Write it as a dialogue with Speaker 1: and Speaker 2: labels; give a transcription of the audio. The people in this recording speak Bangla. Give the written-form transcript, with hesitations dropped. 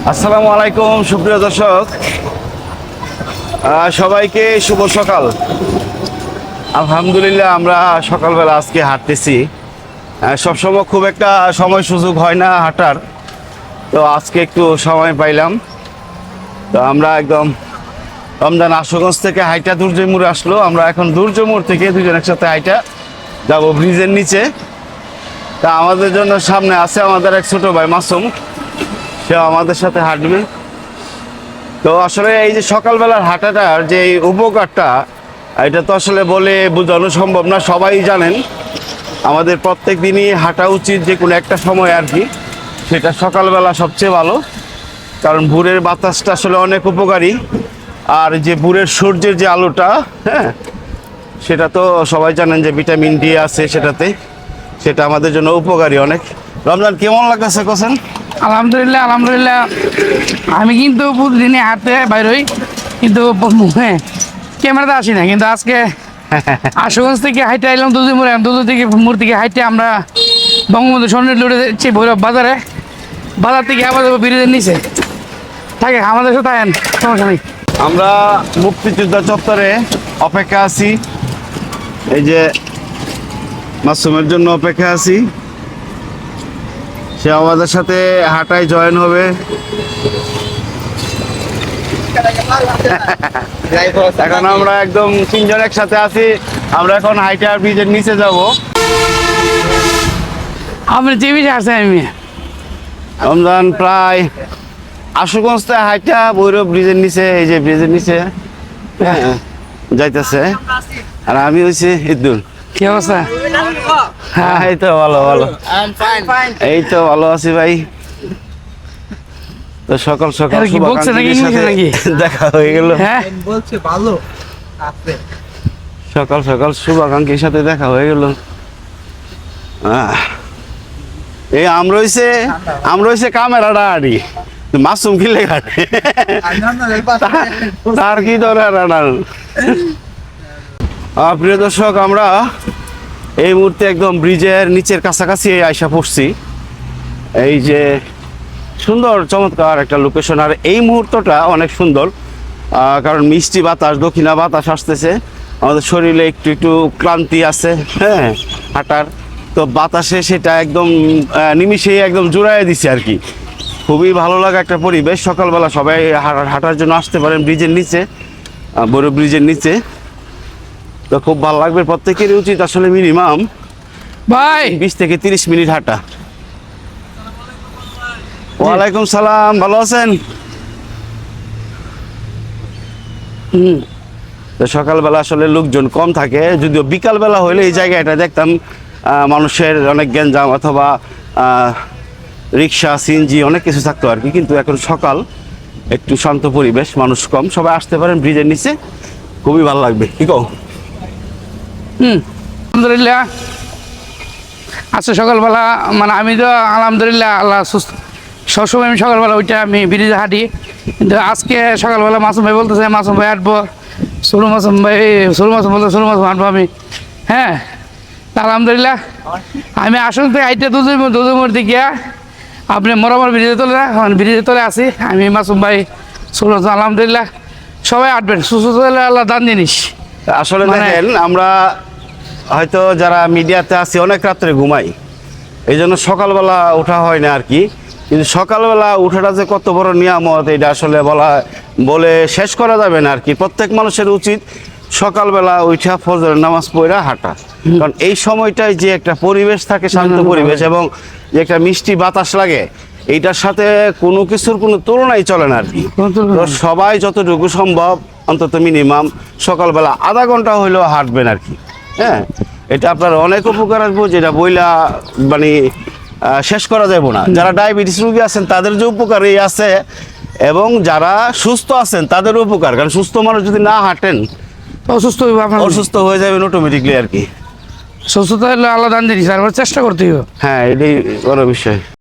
Speaker 1: আসসালামু আলাইকুম সুপ্রিয় দর্শক, সবাইকে শুভ সকাল। আলহামদুলিল্লাহ আমরা সকালবেলা আজকে হাঁটতেছি। সবসময় খুব একটা সময় সুযোগ হয় না হাঁটার, তো আজকে একটু সময় পাইলাম। তো আমরা একদম রমজান আশুগঞ্জ থেকে হাইটা দুর্জয়মুড়ে আসলো। আমরা এখন দুর্জয়মুড় থেকে দুজন একসাথে হাইটা যাবো ব্রিজের নিচে। তা আমাদের জন্য সামনে আছে আমাদের এক ছোট ভাই মাসুম, সে আমাদের সাথে হাঁটবে। তো আসলে এই যে সকালবেলার হাঁটাটার যে এই উপকারটা, এটা তো আসলে বলে বোঝানো সম্ভব না। সবাই জানেন আমাদের প্রত্যেক দিনই হাঁটা উচিত, যে কোনো একটা সময় আর কি। সেটা সকালবেলা সবচেয়ে ভালো, কারণ ভোরের বাতাসটা আসলে অনেক উপকারী। আর যে ভোরের সূর্যের যে আলোটা, হ্যাঁ, সেটা তো সবাই জানেন যে ভিটামিন ডি আছে সেটাতে, সেটা আমাদের জন্য উপকারী অনেক। রমজান কেমন লাগতেছে কোসেন?
Speaker 2: আলহামদুলিল্লাহ আলহামদুলিল্লাহ। আমি কিন্তু প্রতিদিনই হাঁটতে বাইর হই, কিন্তু হ্যাঁ ক্যামেরাতে আসি না। কিন্তু আজকে আশুগঞ্জ থেকে হাইটে আইলাম দুধুমুড়ে, দুধু থেকে মুড় থেকে হাইটে আমরা বঙ্গবন্ধু স্বর্ণের লড়ে যাচ্ছি ভৈরব বাজারে। বাজার থেকে আবার ব্রিজের নিচে থাকে, আমাদের সাথে থাকেন, সমস্যা নেই।
Speaker 1: আমরা মুক্তিযোদ্ধা চত্বরে অপেক্ষা আছি, এই যে মাসুমের জন্য অপেক্ষা আছি। সে আমাদের সাথে হাঁটায় জয়েন হবে। এখন আমরা একদম তিনজন একসাথে আছি। আমরা এখন হাইটা ব্রিজের নিচে যাব।
Speaker 2: আপনি যে বিষয়ে আসছেন আমি
Speaker 1: রমজান প্রায় আশুগঞ্জ থেকে হাইটা ভৈরব ব্রিজের নিচে, এই যে ব্রিজের নিচে যাইতেছে। আর আমি হয়েছি ইদ্দুল।
Speaker 2: কি অবস্থা?
Speaker 1: হ্যাঁ, এই তো ভালো ভালো, এই তো ভালো আছি ভাই। তো সকাল সকাল
Speaker 2: কি বলছে নাকি, ইংলিশে নাকি
Speaker 1: দেখা হয়ে গেল।
Speaker 2: হ্যাঁ
Speaker 3: বলছে ভালো আছে।
Speaker 1: সকাল সকাল শুভাকাঙ্ক্ষীর সাথে দেখা হয়ে গেল। এই আমরা হইছে ক্যামেরাটা আড়ি, মাসুম কিলে ঘাটে তার কি দরকার আনার। প্রিয় দর্শক, আমরা এই মুহূর্তে একদম ব্রিজের নিচের কাছাকাছি আইসা পড়ছি। এই যে সুন্দর চমৎকার একটা লোকেশন, আর এই মুহূর্তটা অনেক সুন্দর, কারণ মিষ্টি বাতাস, দক্ষিণা বাতাস আসতেছে। আমাদের শরীরে একটু একটু ক্লান্তি আছে, হ্যাঁ, হাঁটার, তো বাতাসে সেটা একদম নিমিষেই একদম জুড়াইয়া দিছে আর কি। খুবই ভালো লাগা একটা পরিবেশ। সকালবেলা সবাই হাঁটার জন্য আসতে পারেন ব্রিজের নিচে, বড় ব্রিজের নিচে। তো খুব ভালো লাগবে, প্রত্যেকেরই উচিত আসলে মিনিমাম
Speaker 2: ভাই
Speaker 1: 20 থেকে 30 মিনিট হাঁটা। ওয়ালাইকুম সালাম, ভালো আছেন? তো সকালবেলা আসলে লোকজন কম থাকে, যদিও বিকালবেলা হইলে এই জায়গাটা দেখতাম মানুষের অনেক গ্যাঞ্জাম, অথবা রিক্সা, সিএনজি অনেক কিছু থাকতো আর কি। কিন্তু এখন সকাল, একটু শান্ত পরিবেশ, মানুষ কম, সবাই আসতে পারেন ব্রিজের নিচে, খুবই ভালো লাগবে। কি কও?
Speaker 2: আলহামদুলিল্লাহ। আজকে সকালবেলা মানে আমি তো আলহামদুলিল্লাহ আল্লাহ সুস্থ, সবসময় আমি সকালবেলা ওইটা আমি ব্রিজে হাঁটি। কিন্তু আজকে সকালবেলা মাসুম ভাই বলতেছে মাসুম ভাই হাঁটবো, সরু মাসুম বলতে সরু মাসুম হাঁটবো আমি। হ্যাঁ, আলহামদুলিল্লাহ আমি আসল থেকে হাইটে দুধুমুড় দিকে আপনি মরামর ব্রিজে তোলে আসি আমি, মাসুম ভাই, সরু মাসুম। আলহামদুলিল্লাহ সবাই হাঁটবেন, সুস্থ হলে আল্লাহ দান জিনিস।
Speaker 1: আসলে দেখেন, আমরা হয়তো যারা মিডিয়াতে আছি অনেক রাত্রে ঘুমাই, এই জন্য সকালবেলা ওঠা হয় না আর কি। কিন্তু সকালবেলা উঠাটা যে কত বড় নিয়ামত, এটা আসলে বলে শেষ করা যাবে না আর কি। প্রত্যেক মানুষের উচিত সকালবেলা উঠা ফজরের নামাজ পড়া হাঁটা, কারণ এই সময়টায় যে একটা পরিবেশ থাকে, শান্ত পরিবেশ, এবং যে একটা মিষ্টি বাতাস লাগে, এইটার সাথে কোনো কিছুর কোনো তুলনাই চলে না আর কি। তো সবাই যতটুকু সম্ভব অন্তত মিনিমাম সকালবেলা আধা ঘন্টা হইলেও হাঁটবেন আর কি। হ্যাঁ, এটা আপনার অনেক উপকার আসবো, যেটা বইলা মানে শেষ করা যাবে না। যারা ডায়াবেটিস রোগী আছেন তাদের যে উপকার এই আছে, এবং যারা সুস্থ আছেন তাদের উপকার, কারণ সুস্থ মানুষ যদি না হাঁটেন অসুস্থ হয়ে যাবেন অটোমেটিকলি আর কি।
Speaker 2: সুস্থতা হলে আল্লাহ দান জিনিস, আর চেষ্টা করতে হবে।
Speaker 1: হ্যাঁ, এটাই বড় বিষয়।